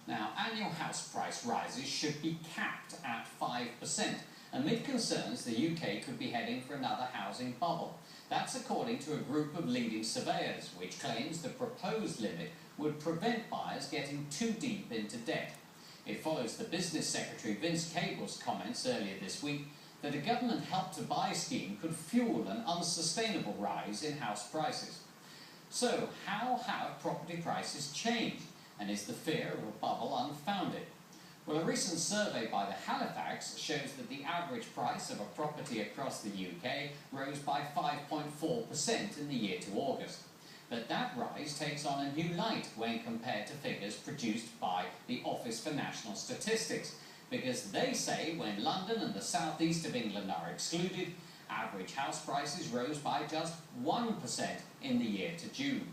Now, annual house price rises should be capped at 5%, amid concerns the UK could be heading for another housing bubble. That's according to a group of leading surveyors, which claims the proposed limit would prevent buyers getting too deep into debt. It follows the Business Secretary Vince Cable's comments earlier this week that a government Help to Buy scheme could fuel an unsustainable rise in house prices. So, how have property prices changed? And is the fear of a bubble unfounded? Well, a recent survey by the Halifax shows that the average price of a property across the UK rose by 5.4% in the year to August. But that rise takes on a new light when compared to figures produced by the Office for National Statistics, because they say when London and the southeast of England are excluded, average house prices rose by just 1% in the year to June.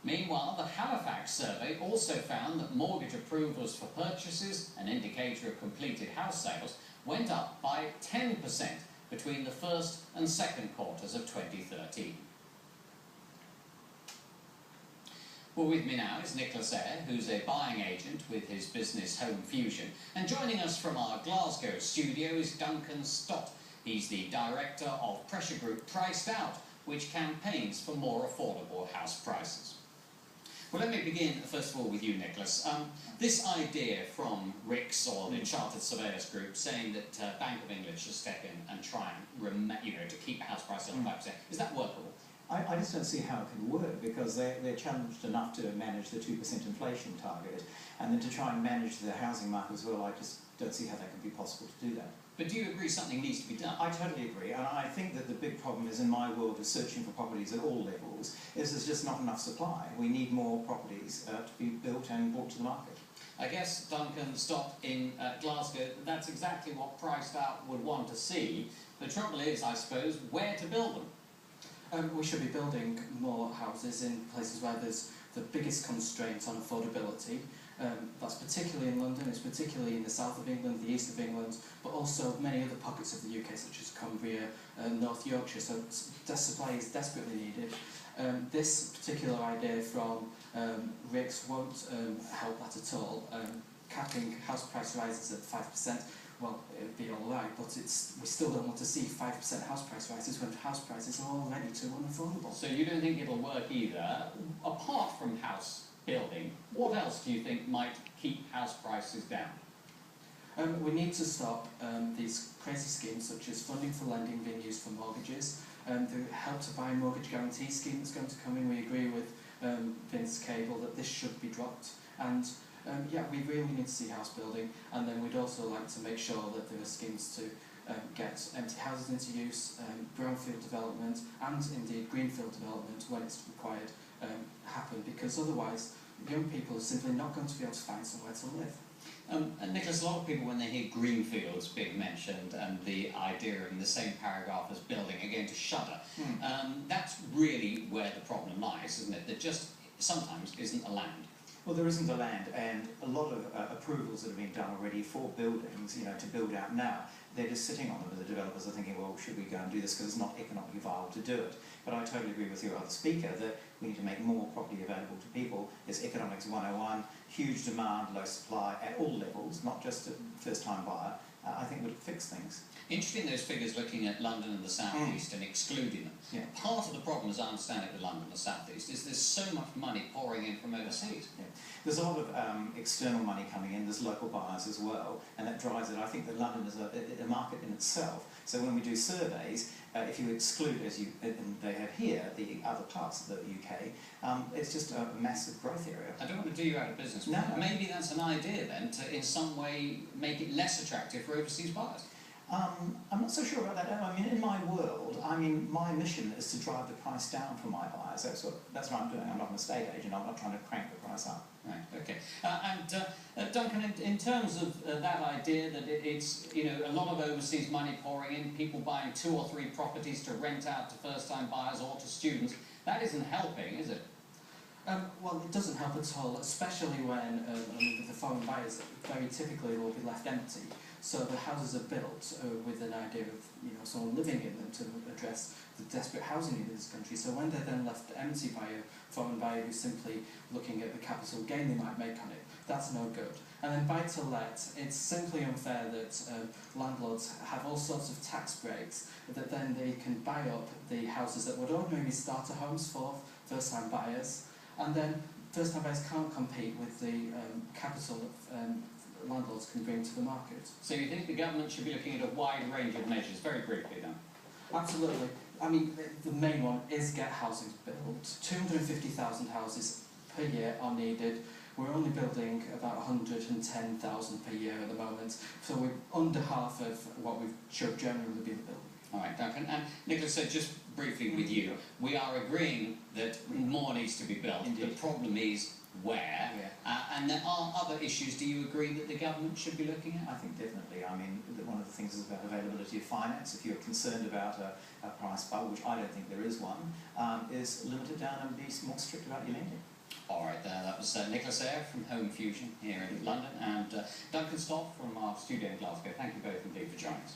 Meanwhile, the Halifax survey also found that mortgage approvals for purchases, an indicator of completed house sales, went up by 10% between the first and second quarters of 2013. Well, with me now is Nicholas Ayre, who's a buying agent with his business Home Fusion. And joining us from our Glasgow studio is Duncan Stott. He's the director of pressure group Priced Out, which campaigns for more affordable house prices. Well, let me begin, first of all, with you, Nicholas. This idea from RICS, or the Chartered Surveyors Group, saying that Bank of England should step in and try and, to keep the house price under 5%, is that workable? I just don't see how it can work, because they're challenged enough to manage the 2% inflation target, and then to try and manage the housing market as well. I just don't see how that can be possible to do that. But do you agree something needs to be done? I totally agree, and I think that the big problem is, in my world of searching for properties at all levels, is there's just not enough supply. We need more properties to be built and brought to the market. I guess Duncan Stott in Glasgow, that's exactly what Priced Out would want to see. The trouble is, I suppose, where to build them. We should be building more houses in places where there's the biggest constraint on affordability. That's particularly in London, it's particularly in the south of England, the east of England, but also many other pockets of the UK, such as Cumbria, North Yorkshire, so supply is desperately needed. This particular idea from RICS won't help that at all. Capping house price rises at 5%, well, it would be alright, but we still don't want to see 5% house price rises when house prices are already too unaffordable. So you don't think it'll work either? Apart from house building, what else do you think might keep house prices down? We need to stop these crazy schemes such as funding for lending being used for mortgages, the Help to Buy mortgage guarantee scheme that's going to come in. We agree with Vince Cable that this should be dropped, and yeah, we really need to see house building, and then we'd also like to make sure that there are schemes to get empty houses into use, brownfield development, and indeed greenfield development when it's required happen, because otherwise young people are simply not going to be able to find somewhere to live. And Nicholas, a lot of people, when they hear greenfields being mentioned and the idea in the same paragraph as building, are going to shudder. That's really where the problem lies, isn't it? There just sometimes isn't the land. Well, there isn't the land, and a lot of approvals that have been done already for buildings, to build out now, they're just sitting on them, and the developers are thinking, well, should we go and do this, because it's not economically viable to do it. But I totally agree with your other speaker that we need to make more property available to people. It's economics 101, huge demand, low supply at all levels, not just a first-time buyer. I think would fix things. Interesting, those figures looking at London and the South East and excluding them. Yeah. Part of the problem, as I understand it, with London and the South East is there's so much money pouring in from overseas. Yeah. There's a lot of external money coming in, there's local buyers as well, and that drives it. I think that London is a market in itself. So when we do surveys, if you exclude, as and they have here, the other parts of the UK, it's just a massive growth area. I don't want to do you out of business, no. Maybe that's an idea then, to in some way make it less attractive for overseas buyers. I'm not so sure about that. I mean, in my world, my mission is to drive the price down for my buyers. That's what I'm doing. I'm not an estate agent. I'm not trying to crank the price up. Right. Okay. And Duncan, in terms of that idea that it's a lot of overseas money pouring in, people buying 2 or 3 properties to rent out to first-time buyers or to students, that isn't helping, is it? Well, it doesn't help at all, especially when the foreign buyers very typically will be left empty. So the houses are built with an idea of someone living in them to address the desperate housing need in this country. So when they're then left empty by a foreign buyer who's simply looking at the capital gain they might make on it, that's no good. And then buy to let, it's simply unfair that landlords have all sorts of tax breaks that then they can buy up the houses that would ordinarily be starter homes for first-time buyers, and then first-time buyers can't compete with the capital that landlords can bring to the market. So you think the government should be looking at a wide range of measures, very briefly then? Absolutely. I mean, the main one is get housing built. 250,000 houses per year are needed. We're only building about 110,000 per year at the moment, so we're under half of what we should generally be building. All right, Duncan. And Nicholas, so just briefly with you, we are agreeing that more needs to be built. Indeed. The problem is where, and there are other issues. Do you agree that the government should be looking at? I think definitely. I mean, one of the things is about availability of finance. If you're concerned about a price bubble, which I don't think there is one, is limit it down and be more strict about your lending. All right, that was Nicholas Ayre from Home Fusion here in London, and Duncan Stott from our studio in Glasgow. Thank you both indeed for joining us.